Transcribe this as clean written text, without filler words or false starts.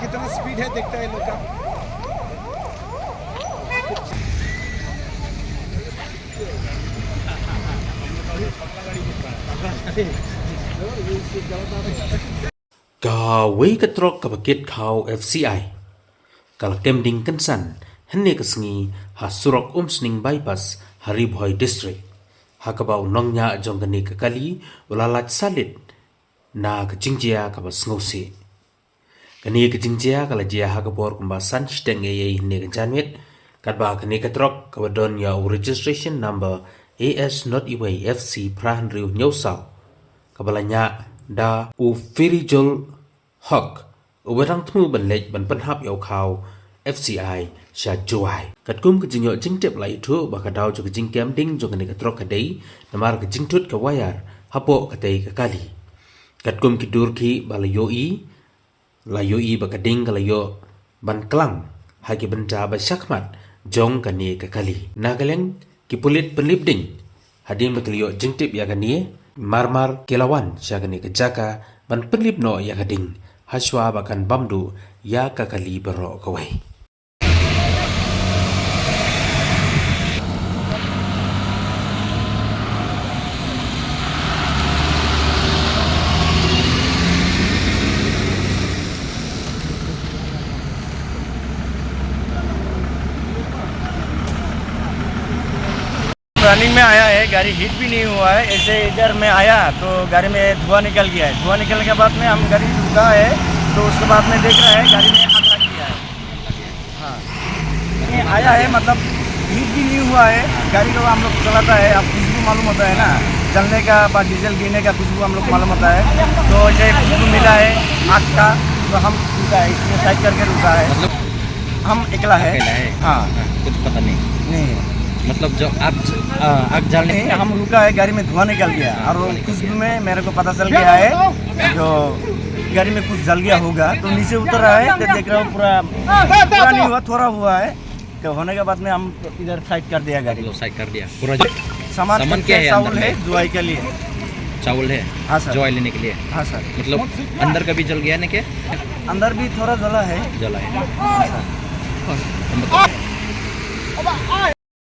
कितना स्पीड है देखता है लोग का। Gawe ke trok ke bakit khaw FCI. Kala kemding kynsan henne kesengi ha surok Umsning bypass Hariboy district. Hakabau nongnya jonggani ke kali ulalat salit na ke jingjia ka bas ngose. Kani ke jingjia kala jia hakabor kumbasan steng ye henne ke janwit kadba kani ke trok ka badon ya registration number AS not iway FC Prahanriu Nyosau. Kabalanya da u firijol hok uberang tmu benlej ban penhap yau khaw FCI sha juai katkum ke jinyo jingtep lai thu ba kadau jo ke jingkem ding jo ke trok kadai namar ke jingtut ke wayar hapo kadai ke kali katkum ki durki balayoi layoi ba kading kalayo ban klang hagi benta ba syakmat jong kani ke kali nagaleng ki pulit penlibding hadim bakliyo jingtep ya kani marmar kelawan syagani ke jaka ban penlib no ya kading haswa bakan bamdu ya kakali bero kawai. Running में आया है, गाड़ी हिट भी नहीं हुआ है। ऐसे इधर में आया तो गाड़ी में धुआं निकल गया है। धुआं निकलने के बाद में हम गाड़ी रुका है तो उसके बाद में देख रहा है गाड़ी में आग लग गया है। हाँ ये आया है, मतलब हिट भी नहीं हुआ है। गाड़ी को हम लोग चलाता है, अब खुशबू मालूम होता है ना, जलने का बाद डीजल गिरने का खुशबू हम लोग मालूम होता है। तो ये खुशबू मिला है आग का, तो हम रुका है, इसमें साइड करके रुका है। मतलब हम अकेला है। हाँ कुछ पता नहीं मतलब जो आग जलने हम रुका है, गाड़ी में धुआं निकल गया और खुशबू में मेरे को पता चल गया है जो गाड़ी में कुछ जल गया होगा। तो नीचे उतर रहा है तो देख रहा हूँ पूरा नहीं हुआ, थोड़ा हुआ है। तो होने के बाद में हम इधर साइड कर दिया, गाड़ी को साइड कर दिया पूरा। सामान क्या है? चावल है जुआई के लिए। चावल है? हाँ सर, जुआई लेने के लिए। हाँ सर। मतलब अंदर का भी जल गया ना? क्या अंदर भी थोड़ा जला है। जला है।